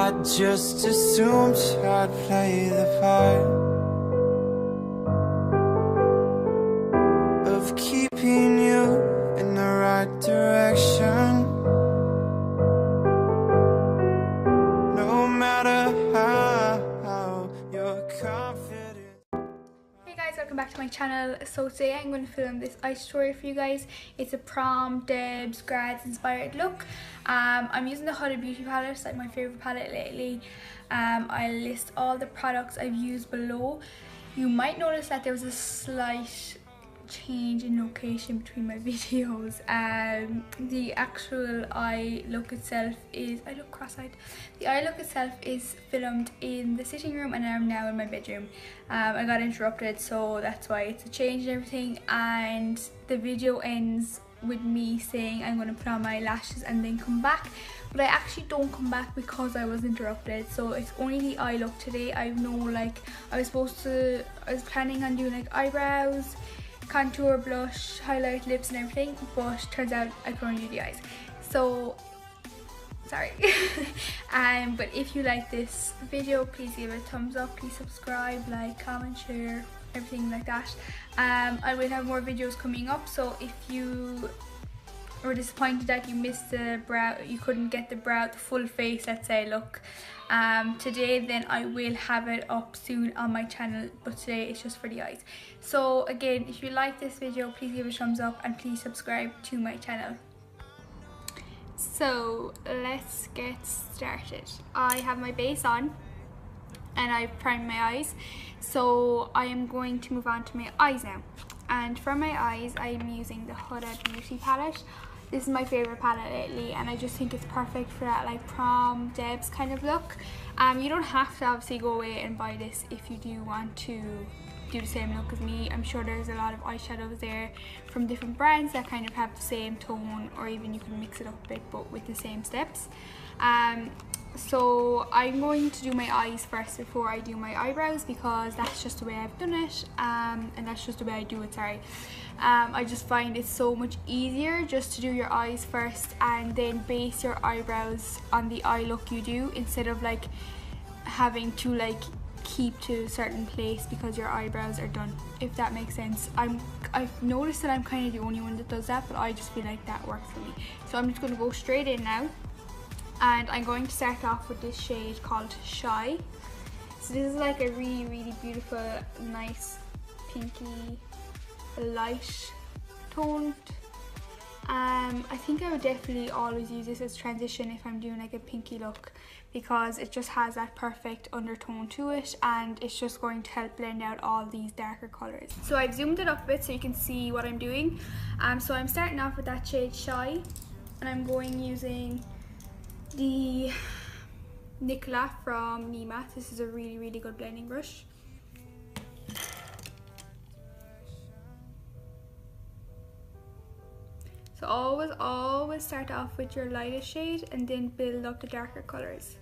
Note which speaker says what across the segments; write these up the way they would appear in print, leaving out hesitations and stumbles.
Speaker 1: I just assumed I'd play the part of keeping you in the right direction. No matter how you're confident.
Speaker 2: Hey guys, welcome back to my channel. So today I'm going to film this eye tutorial for you guys. It's a prom, debs, grads inspired look. I'm using the Huda Beauty palette. It's like my favourite palette lately. I'll list all the products I've used below. You might notice that there was a slight change in location between my videos. The actual eye look itself is, I look cross-eyed. The eye look itself is filmed in the sitting room and I'm now in my bedroom. I got interrupted, so that's why it's a change and everything, and the video ends with me saying I'm going to put on my lashes and then come back, but I actually don't come back because I was interrupted. So it's only the eye look today. I know, like, I was planning on doing like eyebrows, contour, blush, highlight, lips and everything, but turns out I can only do the eyes, so sorry. But if you like this video, please give it a thumbs up, please subscribe, like, comment, share, everything like that. I will have more videos coming up, so if you were disappointed that you missed the brow, you couldn't get the brow, the full face, let's say, look today, then I will have it up soon on my channel, but today it's just for the eyes. So again, if you like this video, please give it a thumbs up and please subscribe to my channel. So let's get started. I have my base on and I've primed my eyes, so I am going to move on to my eyes now. And for my eyes, I am using the Huda Beauty palette. This is my favourite palette lately, and I just think it's perfect for that like prom, debs kind of look. You don't have to obviously go away and buy this if you do want to do the same look as me. I'm sure there's a lot of eyeshadows there from different brands that kind of have the same tone, or even you can mix it up a bit but with the same steps. So I'm going to do my eyes first before I do my eyebrows, because that's just the way I've done it, and that's just the way I do it, sorry. I just find it so much easier just to do your eyes first and then base your eyebrows on the eye look you do, instead of like having to like keep to a certain place because your eyebrows are done, if that makes sense. I've noticed that I'm kind of the only one that does that, but I just feel like that works for me. So I'm just going to go straight in now, and I'm going to start off with this shade called Shy. So this is like a really beautiful, nice pinky light toned. I think I would definitely always use this as transition if I'm doing like a pinky look, because it just has that perfect undertone to it, and it's just going to help blend out all these darker colours. So I've zoomed it up a bit so you can see what I'm doing. So I'm starting off with that shade Shy, and I'm going using the Nicola from Nima. This is a really good blending brush. So always start off with your lightest shade and then build up the darker colours.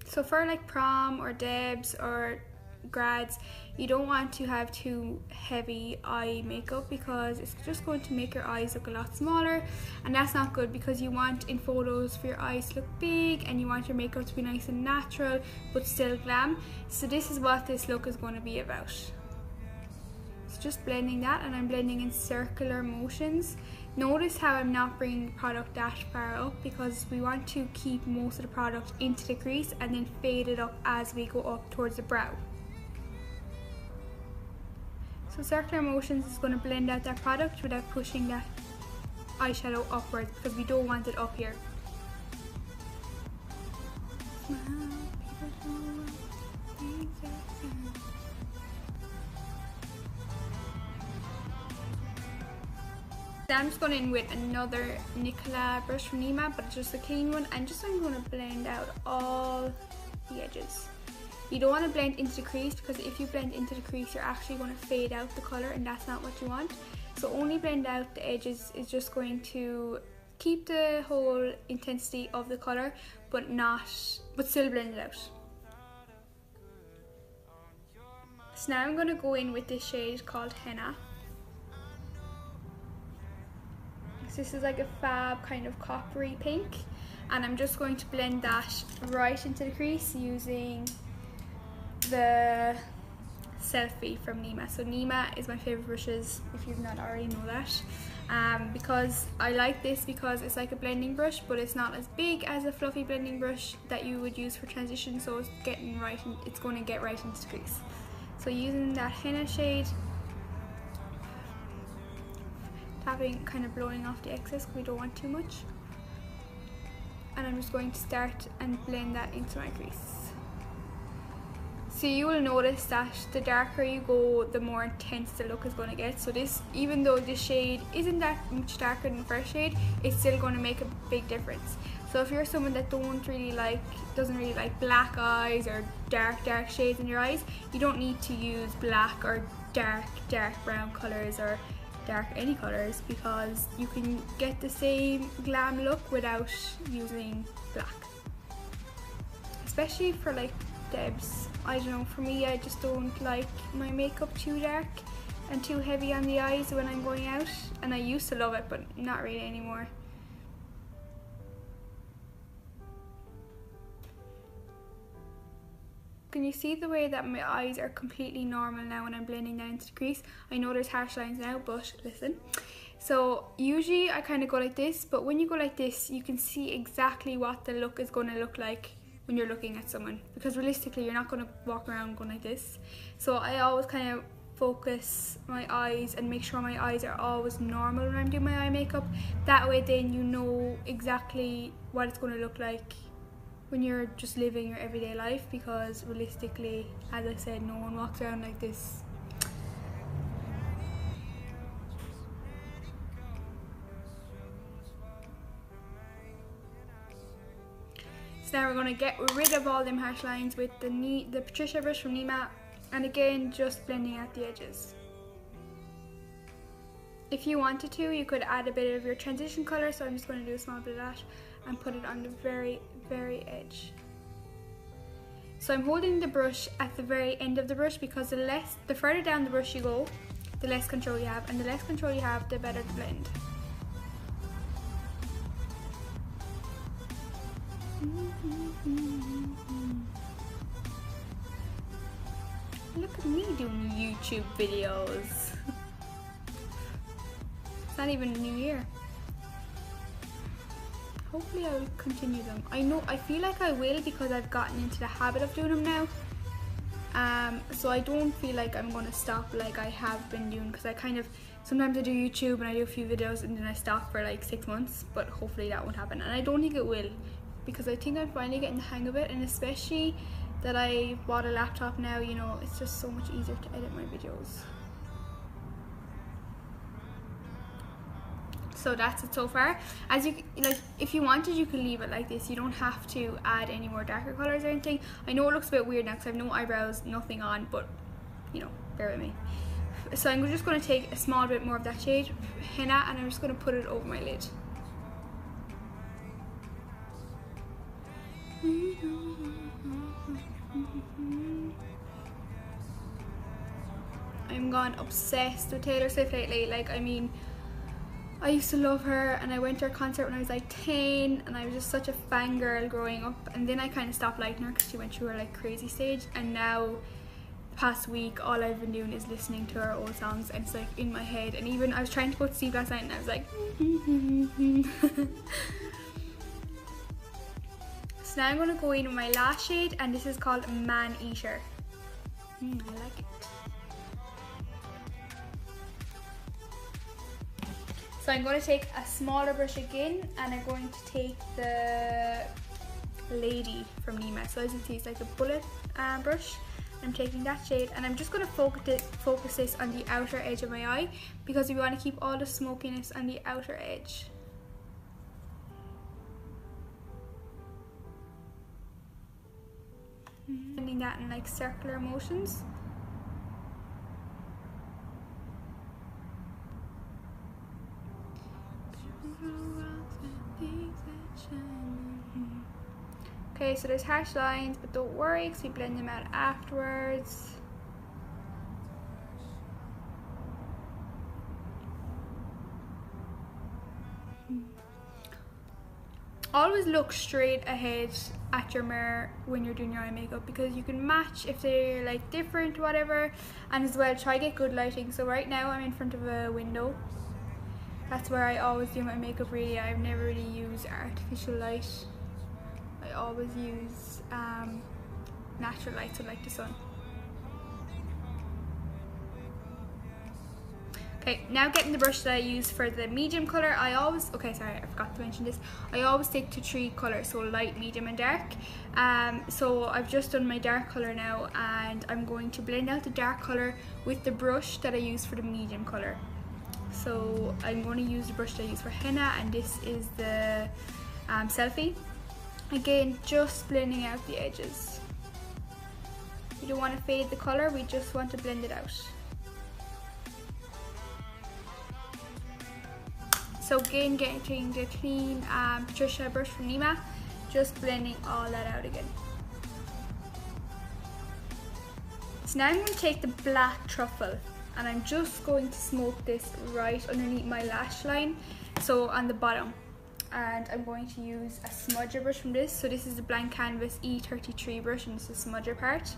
Speaker 2: So for like prom or debs or grads, you don't want to have too heavy eye makeup, because it's just going to make your eyes look a lot smaller, and that's not good, because you want in photos for your eyes to look big and you want your makeup to be nice and natural but still glam. So this is what this look is going to be about. So just blending that, and I'm blending in circular motions. Notice how I'm not bringing the product that far up, because we want to keep most of the product into the crease and then fade it up as we go up towards the brow. So circular motions is going to blend out that product without pushing that eyeshadow upwards, because we don't want it up here. Now I'm just going in with another Nicola brush from Nima, but just a clean one, and I'm going to blend out all the edges. You don't want to blend into the crease, because if you blend into the crease, you're actually going to fade out the colour, and that's not what you want. So only blend out the edges is just going to keep the whole intensity of the colour, but still blend it out. So now I'm going to go in with this shade called Henna. So this is like a fab kind of coppery pink, and I'm just going to blend that right into the crease using the Selfie from Nima. So Nima is my favourite brushes, if you've not already know that. Because I like this because it's like a blending brush, but it's not as big as a fluffy blending brush that you would use for transition, so it's getting right in, it's going to get right into the crease. So using that henna shade, tapping, kind of blowing off the excess because we don't want too much, and I'm just going to start and blend that into my crease. So you will notice that the darker you go, the more intense the look is going to get. So this, even though this shade isn't that much darker than the first shade, it's still going to make a big difference. So if you're someone that doesn't really like black eyes or dark shades in your eyes, you don't need to use black or dark brown colours or dark any colours, because you can get the same glam look without using black. Especially for like Debs. I don't know, for me, I just don't like my makeup too dark and too heavy on the eyes when I'm going out, and I used to love it, but not really anymore. Can you see the way that my eyes are completely normal now when I'm blending down into the crease? I know there's harsh lines now, but listen. So usually I kind of go like this, but when you go like this, you can see exactly what the look is going to look like when you're looking at someone, because realistically you're not going to walk around going like this. So I always kind of focus my eyes and make sure my eyes are always normal when I'm doing my eye makeup. That way then you know exactly what it's going to look like when you're just living your everyday life, because realistically, as I said, no one walks around like this. So now we're going to get rid of all them harsh lines with the Patricia brush from Nima, and again just blending out the edges. If you wanted to, you could add a bit of your transition colour, so I'm just going to do a small bit of that and put it on the very edge. So I'm holding the brush at the very end of the brush, because the further down the brush you go, the less control you have, and the less control you have, the better the blend. Look at me doing YouTube videos. It's not even New Year. Hopefully I will continue them. I feel like I will, because I've gotten into the habit of doing them now. So I don't feel like I'm going to stop like I have been doing, because I kind of, sometimes I do YouTube and I do a few videos and then I stop for like 6 months, but hopefully that won't happen, and I don't think it will, because I think I'm finally getting the hang of it, and especially that I bought a laptop now, you know, it's just so much easier to edit my videos. So that's it so far. As you like, if you wanted, you could leave it like this. You don't have to add any more darker colors or anything. I know it looks a bit weird now because I have no eyebrows, nothing on, but you know, bear with me. So I'm just going to take a small bit more of that shade henna, and I'm just going to put it over my lid. I'm gone obsessed with Taylor Swift lately. Like, I mean, I used to love her, and I went to her concert when I was like 10, and I was just such a fangirl growing up, and then I kind of stopped liking her because she went through her like crazy stage, and now the past week all I've been doing is listening to her old songs, and it's like in my head. And even I was trying to go to sleep last night and I was like So now I'm going to go in with my last shade, and this is called Man Eater. I like it. So I'm going to take a smaller brush again, and I'm going to take the Lady from Nima. So as you can see, it's like a bullet brush. I'm taking that shade, and I'm just going to focus this on the outer edge of my eye, because we want to keep all the smokiness on the outer edge. Blending that in like circular motions. Okay, so there's harsh lines, but don't worry because we blend them out afterwards. Always look straight ahead at your mirror when you're doing your eye makeup, because you can match if they're like different, whatever. And as well, try get good lighting. So right now I'm in front of a window. That's where I always do my makeup really. I've never really used artificial light. I always use natural light, so like the sun. Okay, now getting the brush that I use for the medium colour, I always stick to 3 colours, so light, medium and dark. So I've just done my dark colour now, and I'm going to blend out the dark colour with the brush that I use for the medium colour. So I'm going to use the brush that I use for henna, and this is the Selfie. Again, just blending out the edges. We don't want to fade the colour, we just want to blend it out. So again, getting the clean Patricia brush from Nima, just blending all that out again. So now I'm going to take the black truffle, and I'm just going to smoke this right underneath my lash line, so on the bottom. And I'm going to use a smudger brush from this. So this is the Blank Canvas E33 brush, and this is the smudger part.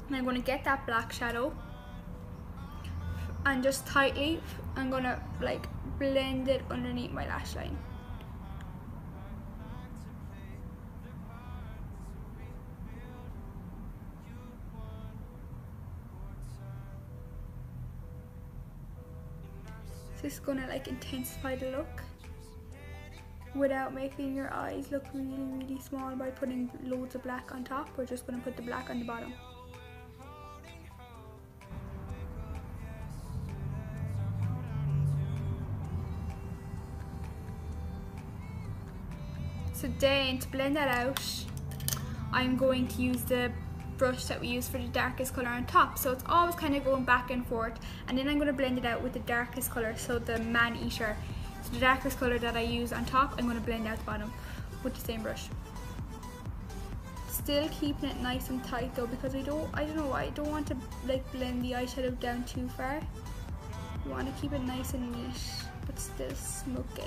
Speaker 2: And I'm going to get that black shadow, and just tightly I'm going to like blend it underneath my lash line. So this is going to like intensify the look without making your eyes look really small by putting loads of black on top. We're just going to put the black on the bottom. So then, to blend that out, I'm going to use the brush that we use for the darkest colour on top. So it's always kind of going back and forth, and then I'm going to blend it out with the darkest colour, so the Man Eater. So the darkest colour that I use on top, I'm going to blend out the bottom with the same brush. Still keeping it nice and tight though, because I don't want to like blend the eyeshadow down too far. You want to keep it nice and neat, but still smoky.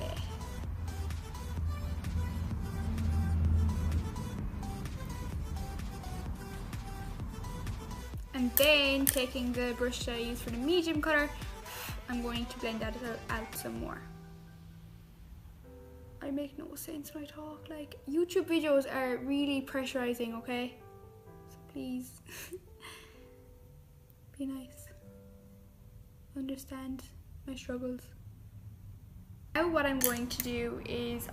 Speaker 2: And then taking the brush that I use for the medium colour, I'm going to blend that out some more. I make no sense when I talk. Like, YouTube videos are really pressurizing, okay? So please, be nice. Understand my struggles. Now what I'm going to do is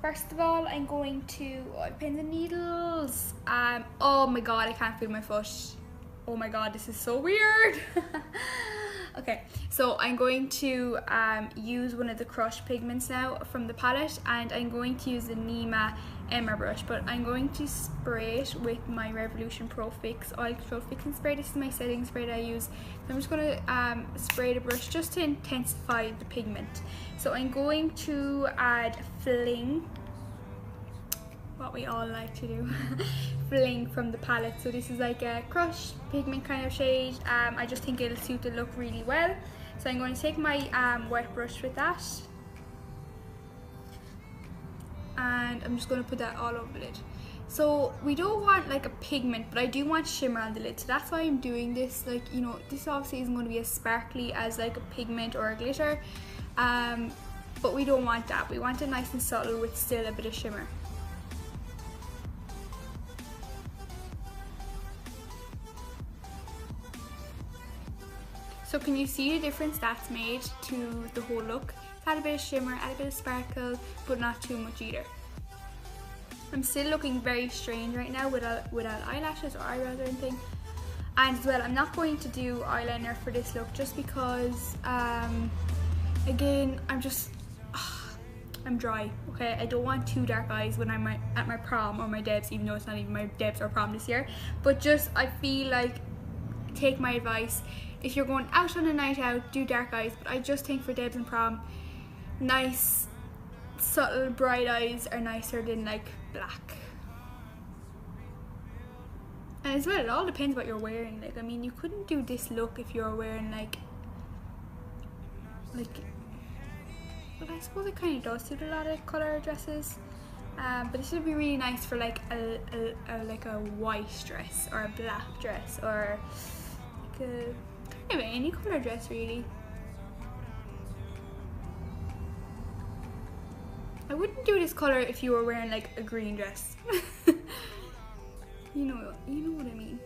Speaker 2: first of all, I'm going to pins and needles. Oh my god, I can't feel my foot. Oh my god, this is so weird. Okay, so I'm going to use one of the Crush pigments now from the palette, and I'm going to use the Nima Emma brush, but I'm going to spray it with my Revolution Pro Fix Oil Control Fixing Spray. This is my setting spray that I use. So I'm just going to spray the brush just to intensify the pigment. So I'm going to add Fling, what we all like to do, Fling from the palette. So this is like a Crush pigment kind of shade. I just think it'll suit the look really well. So I'm going to take my wet brush with that, and I'm just going to put that all over the lid. So we don't want like a pigment, but I do want shimmer on the lid, so that's why I'm doing this. Like, you know, this obviously isn't going to be as sparkly as like a pigment or a glitter, but we don't want that. We want it nice and subtle with still a bit of shimmer. So can you see the difference that's made to the whole look? It's had a bit of shimmer, had a bit of sparkle, but not too much either. I'm still looking very strange right now without eyelashes or eyebrows or anything. And as well, I'm not going to do eyeliner for this look just because, again, I'm dry, okay? I don't want too dark eyes when I'm at my prom or my debs, even though it's not even my debs or prom this year. But just, I feel like, take my advice. If you're going out on a night out, do dark eyes. But I just think for debs and prom, nice, subtle, bright eyes are nicer than like black. And as well, it all depends what you're wearing. Like, I mean, you couldn't do this look if you're wearing like like, well, I suppose it kind of does suit a lot of colour dresses. But this would be really nice for like a white dress or a black dress or like a kind of any colour dress really. I wouldn't do this colour if you were wearing like a green dress. you know what I mean.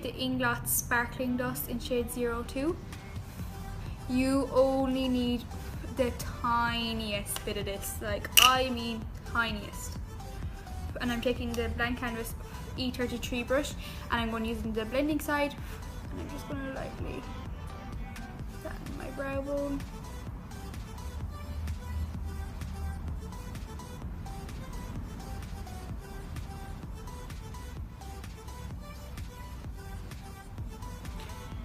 Speaker 2: The Inglot Sparkling Dust in shade 02. You only need the tiniest bit of this, like I mean tiniest. And I'm taking the blank canvas E33 brush and I'm going to use it in the blending side, and I'm just going to lightly put that in my brow bone.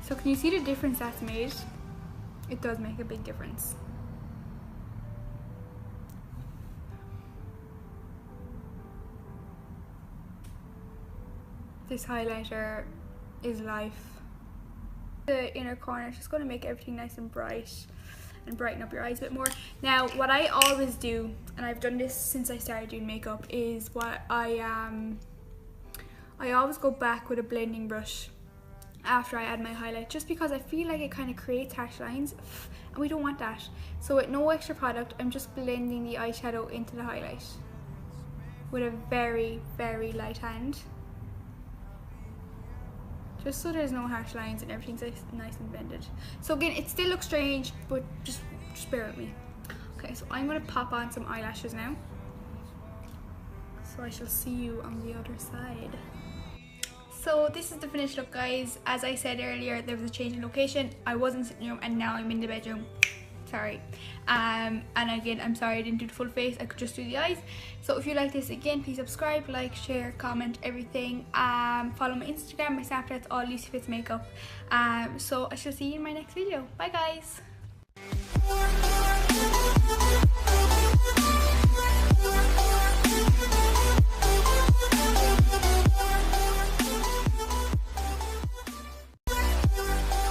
Speaker 2: So can you see the difference that's made? It does make a big difference. This highlighter is life. The inner corner is just going to make everything nice and bright and brighten up your eyes a bit more. Now what I always do, and I've done this since I started doing makeup, is what I always go back with a blending brush after I add my highlight, just because I feel like it kind of creates harsh lines and we don't want that. So with no extra product, I'm just blending the eyeshadow into the highlight with a very, very light hand, just so there's no harsh lines and everything's nice and blended. So again, it still looks strange, but just bear with me. Okay, so I'm going to pop on some eyelashes now. So I shall see you on the other side. So this is the finished look, guys. As I said earlier, there was a change in location. I was in the sitting room and now I'm in the bedroom. Sorry. And again, I'm sorry I didn't do the full face. I could just do the eyes. So if you like this, again, please subscribe, like, share, comment, everything. Follow my Instagram, my Snapchat's all Lucy Fits Makeup. So I shall see you in my next video. Bye, guys.